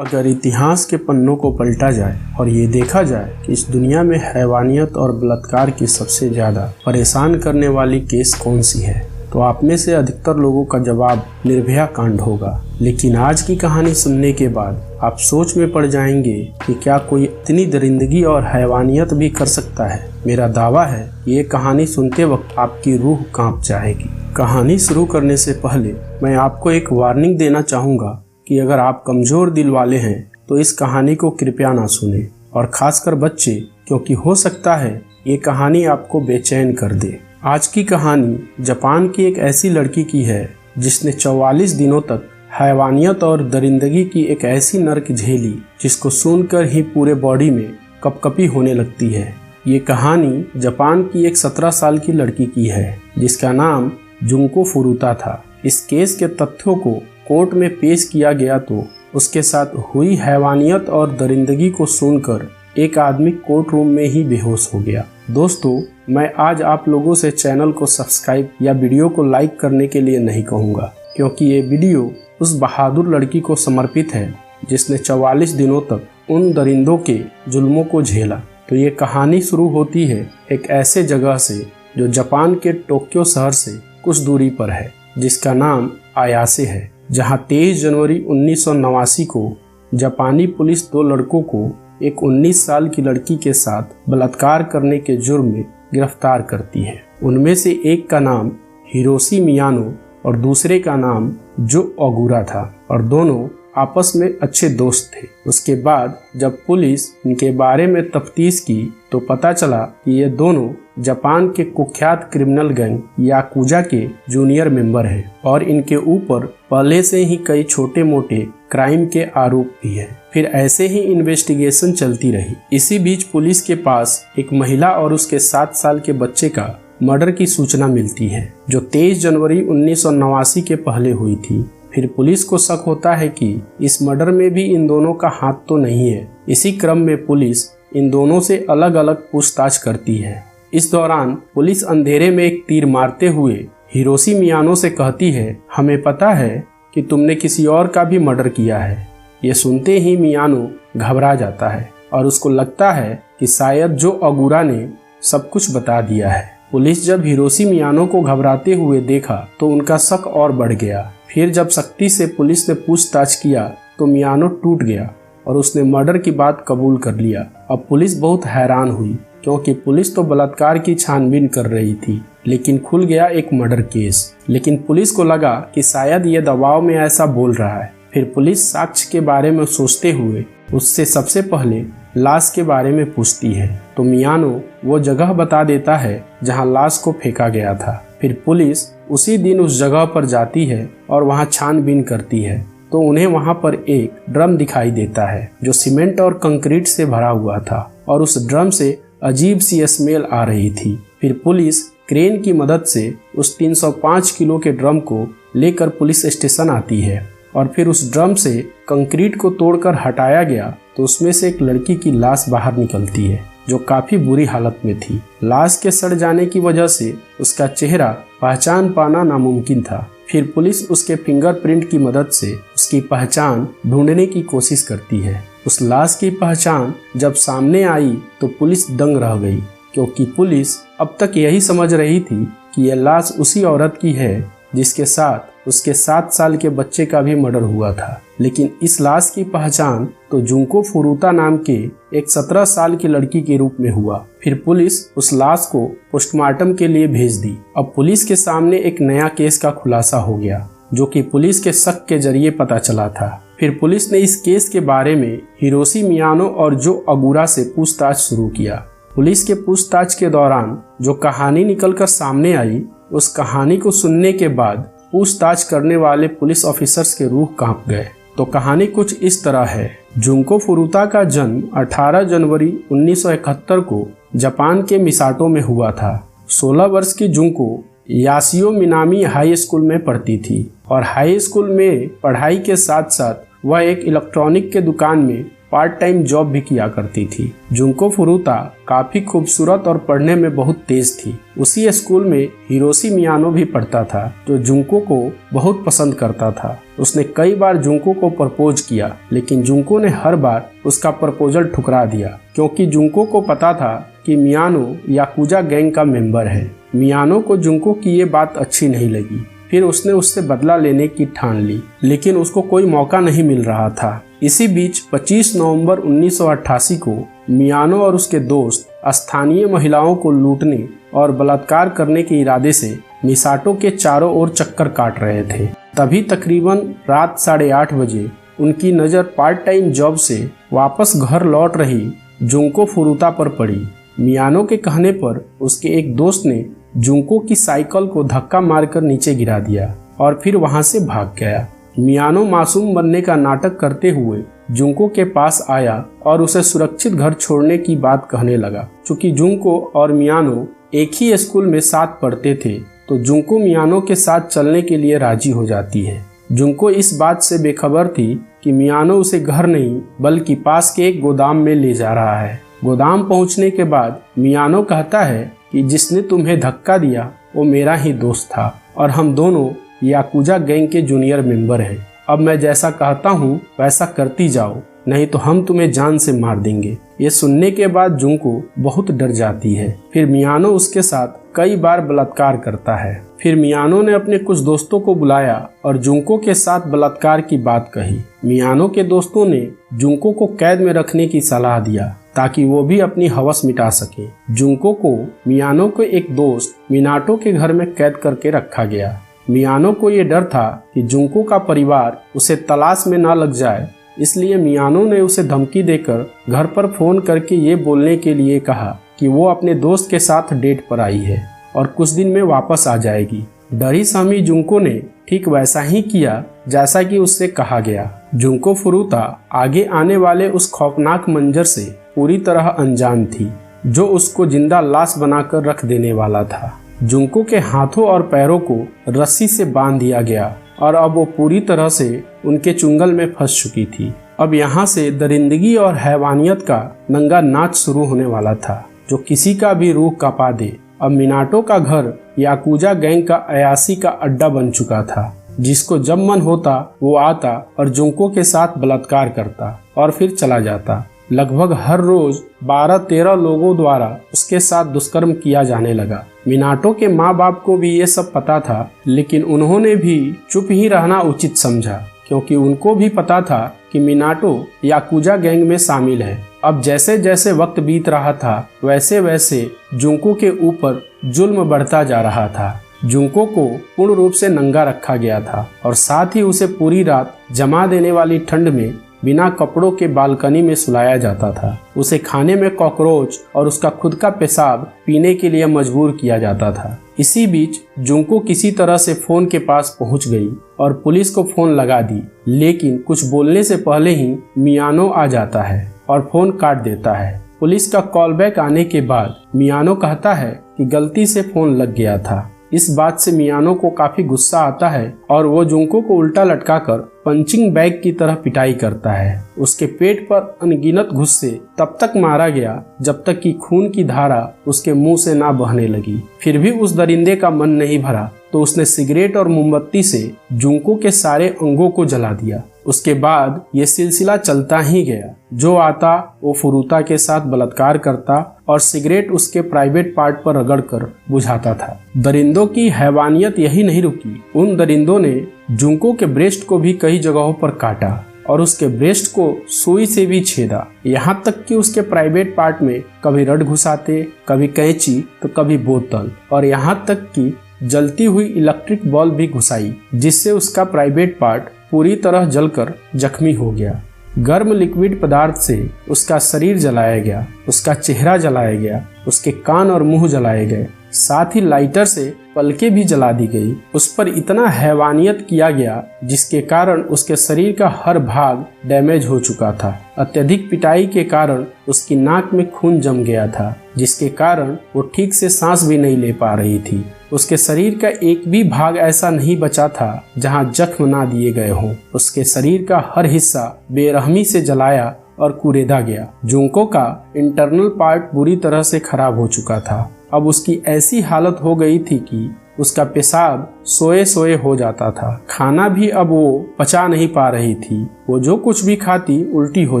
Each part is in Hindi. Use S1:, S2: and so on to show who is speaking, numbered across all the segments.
S1: अगर इतिहास के पन्नों को पलटा जाए और ये देखा जाए कि इस दुनिया में हैवानियत और बलात्कार की सबसे ज़्यादा परेशान करने वाली केस कौन सी है, तो आप में से अधिकतर लोगों का जवाब निर्भया कांड होगा। लेकिन आज की कहानी सुनने के बाद आप सोच में पड़ जाएंगे कि क्या कोई इतनी दरिंदगी और हैवानियत भी कर सकता है। मेरा दावा है ये कहानी सुनते वक्त आपकी रूह कांप जाएगी। कहानी शुरू करने से पहले मैं आपको एक वार्निंग देना चाहूँगा कि अगर आप कमज़ोर दिल वाले हैं तो इस कहानी को कृपया ना सुनें, और ख़ासकर बच्चे, क्योंकि हो सकता है ये कहानी आपको बेचैन कर दे। आज की कहानी जापान की एक ऐसी लड़की की है जिसने 44 दिनों तक हैवानियत और दरिंदगी की एक ऐसी नर्क झेली जिसको सुनकर ही पूरे बॉडी में कपकपी होने लगती है। ये कहानी जापान की एक 17 साल की लड़की की है जिसका नाम जुंको फुरुता था। इस केस के तथ्यों को कोर्ट में पेश किया गया तो उसके साथ हुई हैवानियत और दरिंदगी को सुनकर एक आदमी कोर्ट रूम में ही बेहोश हो गया। दोस्तों, मैं आज आप लोगों से चैनल को सब्सक्राइब या वीडियो को लाइक करने के लिए नहीं कहूँगा, क्योंकि ये वीडियो उस बहादुर लड़की को समर्पित है जिसने 44 दिनों तक उन दरिंदों के जुल्मों को झेला। तो ये कहानी शुरू होती है एक ऐसे जगह से जो जापान के टोक्यो शहर से कुछ दूरी पर है, जिसका नाम आयासे है, जहां 23 जनवरी 1989 को जापानी पुलिस 2 लड़कों को एक 19 साल की लड़की के साथ बलात्कार करने के जुर्म में गिरफ्तार करती है। उनमें से एक का नाम हिरोशी मियानो और दूसरे का नाम जो ओगुरा था, और दोनों आपस में अच्छे दोस्त थे। उसके बाद जब पुलिस इनके बारे में तफ्तीश की तो पता चला कि ये दोनों जापान के कुख्यात क्रिमिनल गैंग याकुजा के जूनियर मेंबर हैं और इनके ऊपर पहले से ही कई छोटे मोटे क्राइम के आरोप भी हैं। फिर ऐसे ही इन्वेस्टिगेशन चलती रही। इसी बीच पुलिस के पास एक महिला और उसके 7 साल के बच्चे का मर्डर की सूचना मिलती है जो 23 जनवरी 1989 के पहले हुई थी। फिर पुलिस को शक होता है कि इस मर्डर में भी इन दोनों का हाथ तो नहीं है। इसी क्रम में पुलिस इन दोनों से अलग अलग पूछताछ करती है। इस दौरान पुलिस अंधेरे में एक तीर मारते हुए हिरोशी मियानो से कहती है, हमें पता है कि तुमने किसी और का भी मर्डर किया है। ये सुनते ही मियानो घबरा जाता है और उसको लगता है कि शायद जो ओगुरा ने सब कुछ बता दिया है। पुलिस जब हिरोशी मियानो को घबराते हुए देखा तो उनका शक और बढ़ गया। फिर जब सख्ती से पुलिस ने पूछताछ किया तो मियानो टूट गया और उसने मर्डर की बात कबूल कर लिया। अब पुलिस बहुत हैरान हुई, क्योंकि पुलिस तो बलात्कार की छानबीन कर रही थी, लेकिन खुल गया एक मर्डर केस। लेकिन पुलिस को लगा कि शायद ये दबाव में ऐसा बोल रहा है। फिर पुलिस साक्ष्य के बारे में सोचते हुए उससे सबसे पहले लाश के बारे में पूछती है, तो मियानो वो जगह बता देता है जहां लाश को फेंका गया था। फिर पुलिस उसी दिन उस जगह पर जाती है और वहां छानबीन करती है तो उन्हें वहां पर एक ड्रम दिखाई देता है जो सीमेंट और कंक्रीट से भरा हुआ था, और उस ड्रम से अजीब सी स्मेल आ रही थी। फिर पुलिस क्रेन की मदद से उस 305 किलो के ड्रम को लेकर पुलिस स्टेशन आती है, और फिर उस ड्रम से कंक्रीट को तोड़कर हटाया गया तो उसमें से एक लड़की की लाश बाहर निकलती है जो काफी बुरी हालत में थी। लाश के सड़ जाने की वजह से उसका चेहरा पहचान पाना नामुमकिन था। फिर पुलिस उसके फिंगरप्रिंट की मदद से उसकी पहचान ढूंढने की कोशिश करती है। उस लाश की पहचान जब सामने आई तो पुलिस दंग रह गई, क्योंकि पुलिस अब तक यही समझ रही थी कि यह लाश उसी औरत की है जिसके साथ उसके 7 साल के बच्चे का भी मर्डर हुआ था। लेकिन इस लाश की पहचान तो जुंको फुरुता नाम के एक 17 साल की लड़की के रूप में हुआ। फिर पुलिस उस लाश को पोस्टमार्टम के लिए भेज दी। अब पुलिस के सामने एक नया केस का खुलासा हो गया जो कि पुलिस के शक के जरिए पता चला था। फिर पुलिस ने इस केस के बारे में हिरोशी मियानो और जो ओगुरा से पूछताछ शुरू किया। पुलिस के पूछताछ के दौरान जो कहानी निकलकर सामने आई, उस कहानी को सुनने के बाद पूछताछ करने वाले पुलिस ऑफिसर्स के रूह कांप गए। तो कहानी कुछ इस तरह है। जुंको फुरुता का जन्म 18 जनवरी 1971 को जापान के मिसाटो में हुआ था। 16 वर्ष की जुंको यासियो मिनामी हाई स्कूल में पढ़ती थी, और हाई स्कूल में पढ़ाई के साथ साथ वह एक इलेक्ट्रॉनिक के दुकान में पार्ट टाइम जॉब भी किया करती थी। जुंको फुरुता काफी खूबसूरत और पढ़ने में बहुत तेज थी। उसी स्कूल में हिरोशी मियानो भी पढ़ता था, जो जुंको को बहुत पसंद करता था। उसने कई बार जुंको को प्रपोज किया, लेकिन जुंको ने हर बार उसका प्रपोजल ठुकरा दिया, क्योंकि जुंको को पता था कि मियानो याकुजा गैंग का मेंबर है। मियानो को जुंको की ये बात अच्छी नहीं लगी। फिर उसने उससे बदला लेने की ठान ली, लेकिन उसको कोई मौका नहीं मिल रहा था। इसी बीच 25 नवंबर 1988 को मियानो और उसके दोस्त स्थानीय महिलाओं को लूटने और बलात्कार करने के इरादे से मिसाटो के चारों ओर चक्कर काट रहे थे। तभी तकरीबन रात 8:30 बजे उनकी नज़र पार्ट टाइम जॉब से वापस घर लौट रही जुंको फुरुता पर पड़ी। मियानो के कहने पर उसके एक दोस्त ने जुंको की साइकिल को धक्का मारकर नीचे गिरा दिया और फिर वहां से भाग गया। मियानो मासूम बनने का नाटक करते हुए जुंको के पास आया और उसे सुरक्षित घर छोड़ने की बात कहने लगा। चूंकि जुंको और मियानो एक ही स्कूल में साथ पढ़ते थे, तो जुंको मियानो के साथ चलने के लिए राजी हो जाती है। जुंको इस बात से बेखबर थी कि मियानो उसे घर नहीं बल्कि पास के एक गोदाम में ले जा रहा है। गोदाम पहुंचने के बाद मियानो कहता है कि जिसने तुम्हें धक्का दिया वो मेरा ही दोस्त था और हम दोनों याकुजा गैंग के जूनियर मेंबर हैं। अब मैं जैसा कहता हूँ वैसा करती जाओ, नहीं तो हम तुम्हें जान से मार देंगे। ये सुनने के बाद जुंको बहुत डर जाती है। फिर मियानो उसके साथ कई बार बलात्कार करता है। फिर मियानो ने अपने कुछ दोस्तों को बुलाया और जुंको के साथ बलात्कार की बात कही। मियानो के दोस्तों ने जुंको को कैद में रखने की सलाह दिया ताकि वो भी अपनी हवस मिटा सके। जुंको को मियानो के एक दोस्त मिनाटो के घर में कैद करके रखा गया। मियानो को ये डर था कि जुंको का परिवार उसे तलाश में न लग जाए, इसलिए मियानो ने उसे धमकी देकर घर पर फोन करके ये बोलने के लिए कहा कि वो अपने दोस्त के साथ डेट पर आई है और कुछ दिन में वापस आ जाएगी। डरी सहमी जुंको ने ठीक वैसा ही किया जैसा कि उससे कहा गया। जुंको फुरुता आगे आने वाले उस खौफनाक मंजर से पूरी तरह अनजान थी, जो उसको जिंदा लाश बनाकर रख देने वाला था। जुंको के हाथों और पैरों को रस्सी से बांध दिया गया और अब वो पूरी तरह से उनके चुंगल में फंस चुकी थी। अब यहाँ से दरिंदगी और हैवानियत का नंगा नाच शुरू होने वाला था, जो किसी का भी रूह कांपा दे। अब मिनाटो का घर याकुजा गैंग का अयासी का अड्डा बन चुका था, जिसको जब मन होता वो आता और जुंको के साथ बलात्कार करता और फिर चला जाता। लगभग हर रोज 12-13 लोगों द्वारा उसके साथ दुष्कर्म किया जाने लगा। मिनाटो के माँ बाप को भी ये सब पता था, लेकिन उन्होंने भी चुप ही रहना उचित समझा, क्योंकि उनको भी पता था कि मिनाटो याकुजा गैंग में शामिल है। अब जैसे जैसे वक्त बीत रहा था, वैसे वैसे जुंको के ऊपर जुल्म बढ़ता जा रहा था। जुंको को पूर्ण रूप से नंगा रखा गया था और साथ ही उसे पूरी रात जमा देने वाली ठंड में बिना कपड़ों के बालकनी में सुलाया जाता था। उसे खाने में कॉकरोच और उसका खुद का पेशाब पीने के लिए मजबूर किया जाता था। इसी बीच जुंको किसी तरह से फोन के पास पहुंच गई और पुलिस को फोन लगा दी, लेकिन कुछ बोलने से पहले ही मियानो आ जाता है और फोन काट देता है। पुलिस का कॉल बैक आने के बाद मियानो कहता है कि गलती से फोन लग गया था। इस बात से मियानो को काफी गुस्सा आता है और वो जुंको को उल्टा लटकाकर पंचिंग बैग की तरह पिटाई करता है। उसके पेट पर अनगिनत घुस्से तब तक मारा गया जब तक कि खून की धारा उसके मुंह से ना बहने लगी। फिर भी उस दरिंदे का मन नहीं भरा, तो उसने सिगरेट और मोमबत्ती से जुंको के सारे अंगों को जला दिया। उसके बाद ये सिलसिला चलता ही गया। जो आता वो फुरुता के साथ बलात्कार करता और सिगरेट उसके प्राइवेट पार्ट पर रगड़कर बुझाता था। दरिंदों की हैवानियत यही नहीं रुकी। उन दरिंदों ने जुंको के ब्रेस्ट को भी कई जगहों पर काटा और उसके ब्रेस्ट को सुई से भी छेदा। यहाँ तक कि उसके प्राइवेट पार्ट में कभी रड घुसाते, कभी कैंची तो कभी बोतल, और यहाँ तक कि जलती हुई इलेक्ट्रिक बॉल भी घुसाई, जिससे उसका प्राइवेट पार्ट पूरी तरह जलकर जख्मी हो गया। गर्म लिक्विड पदार्थ से उसका शरीर जलाया गया, उसका चेहरा जलाया गया, उसके कान और मुंह जलाए गए, साथ ही लाइटर से पलकें भी जला दी गई। उस पर इतना हैवानियत किया गया जिसके कारण उसके शरीर का हर भाग डैमेज हो चुका था। अत्यधिक पिटाई के कारण उसकी नाक में खून जम गया था, जिसके कारण वो ठीक से सांस भी नहीं ले पा रही थी। उसके शरीर का एक भी भाग ऐसा नहीं बचा था जहां जख्म ना दिए गए हों। उसके शरीर का हर हिस्सा बेरहमी से जलाया और कुरेदा गया। जुंको का इंटरनल पार्ट बुरी तरह से खराब हो चुका था। अब उसकी ऐसी हालत हो गई थी कि उसका पेशाब सोए सोए हो जाता था। खाना भी अब वो पचा नहीं पा रही थी। वो जो कुछ भी खाती उल्टी हो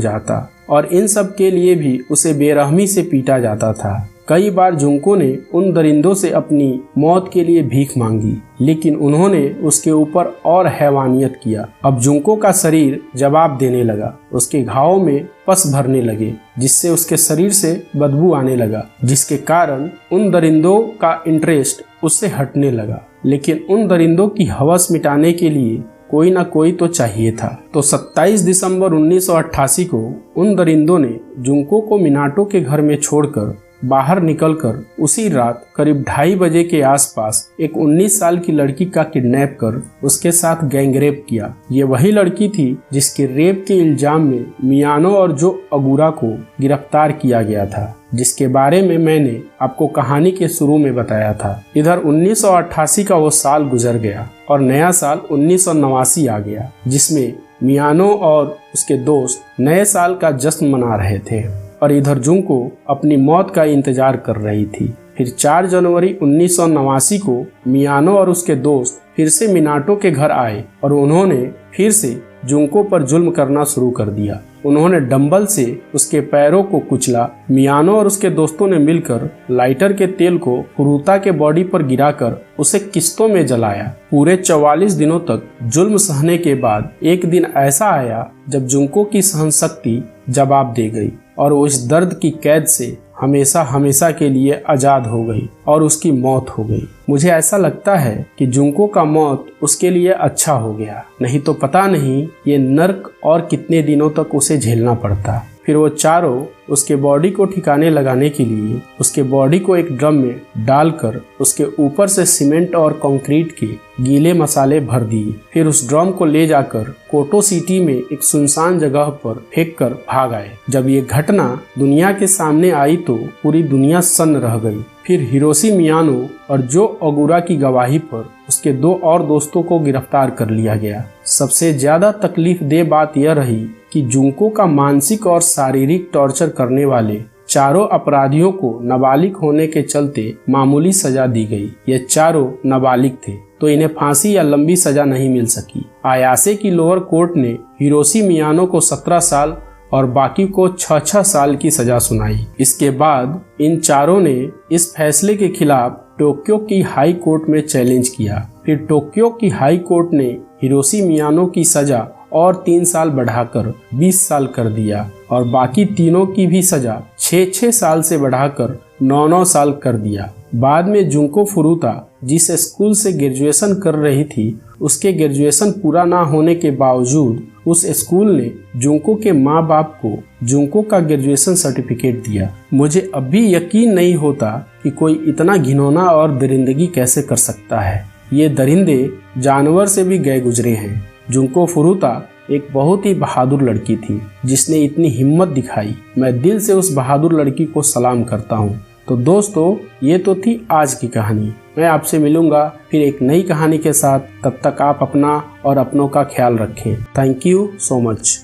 S1: जाता और इन सब के लिए भी उसे बेरहमी से पीटा जाता था। कई बार जुंको ने उन दरिंदों से अपनी मौत के लिए भीख मांगी, लेकिन उन्होंने उसके ऊपर और हैवानियत किया। अब जुंको का शरीर जवाब देने लगा। उसके घावों में पस भरने लगे, जिससे उसके शरीर से बदबू आने लगा, जिसके कारण उन दरिंदों का इंटरेस्ट उससे हटने लगा। लेकिन उन दरिंदों की हवस मिटाने के लिए कोई ना कोई तो चाहिए था। तो 27 दिसंबर 1988 को उन दरिंदों ने जुंको को मिनाटो के घर में छोड़कर बाहर निकलकर उसी रात करीब 2:30 बजे के आसपास एक 19 साल की लड़की का किडनैप कर उसके साथ गैंगरेप किया। ये वही लड़की थी जिसके रेप के इल्जाम में मियानो और जो अगुरा को गिरफ्तार किया गया था, जिसके बारे में मैंने आपको कहानी के शुरू में बताया था। इधर 1988 का वो साल गुजर गया और नया साल 1989 आ गया, जिसमें मियानो और उसके दोस्त नए साल का जश्न मना रहे थे और इधर जुंको अपनी मौत का इंतजार कर रही थी। फिर 4 जनवरी 1989 को मियानो और उसके दोस्त फिर से मिनाटो के घर आए और उन्होंने फिर से जुंको पर जुल्म करना शुरू कर दिया। उन्होंने डंबल से उसके पैरों को कुचला। मियानो और उसके दोस्तों ने मिलकर लाइटर के तेल को फुरुता के बॉडी पर गिराकर उसे किस्तों में जलाया। पूरे 44 दिनों तक जुल्म सहने के बाद एक दिन ऐसा आया जब जुंको की सहन शक्ति जवाब दे गई और वो इस दर्द की कैद से हमेशा हमेशा के लिए आज़ाद हो गई और उसकी मौत हो गई। मुझे ऐसा लगता है कि जुंको का मौत उसके लिए अच्छा हो गया, नहीं तो पता नहीं ये नर्क और कितने दिनों तक उसे झेलना पड़ता। फिर वो चारों उसके बॉडी को ठिकाने लगाने के लिए उसके बॉडी को एक ड्रम में डालकर उसके ऊपर से सीमेंट और कंक्रीट के गीले मसाले भर दिए। फिर उस ड्रम को ले जाकर कोटो सिटी में एक सुनसान जगह पर फेंक कर भाग आए। जब ये घटना दुनिया के सामने आई तो पूरी दुनिया सन्न रह गई। फिर हिरोशी मियानो और जो अगुरा की गवाही पर उसके 2 और दोस्तों को गिरफ्तार कर लिया गया। सबसे ज्यादा तकलीफ दे बात यह रही कि जुंको का मानसिक और शारीरिक टॉर्चर करने वाले चारों अपराधियों को नाबालिग होने के चलते मामूली सजा दी गई। ये चारों नाबालिग थे तो इन्हें फांसी या लंबी सजा नहीं मिल सकी। आयासे की लोअर कोर्ट ने हिरोशी मियानो को 17 साल और बाकी को 6-6 साल की सजा सुनाई। इसके बाद इन चारों ने इस फैसले के खिलाफ टोक्यो की हाई कोर्ट में चैलेंज किया। फिर टोक्यो की हाई कोर्ट ने हिरोशी मियानो की सजा और 3 साल बढ़ाकर 20 साल कर दिया और बाकी तीनों की भी सजा 6-6 साल से बढ़ाकर 9-9 साल कर दिया। बाद में जुंको फुरुता जिस स्कूल से ग्रेजुएशन कर रही थी, उसके ग्रेजुएशन पूरा ना होने के बावजूद उस स्कूल ने जुंको के माँ बाप को जुंको का ग्रेजुएशन सर्टिफिकेट दिया। मुझे अब भी यकीन नहीं होता कि कोई इतना घिनौना और दरिंदगी कैसे कर सकता है। ये दरिंदे जानवर से भी गए गुजरे हैं। जुंको फुरुता एक बहुत ही बहादुर लड़की थी जिसने इतनी हिम्मत दिखाई। मैं दिल से उस बहादुर लड़की को सलाम करता हूँ। तो दोस्तों, ये तो थी आज की कहानी। मैं आपसे मिलूंगा फिर एक नई कहानी के साथ। तब तक आप अपना और अपनों का ख्याल रखें। Thank you so much.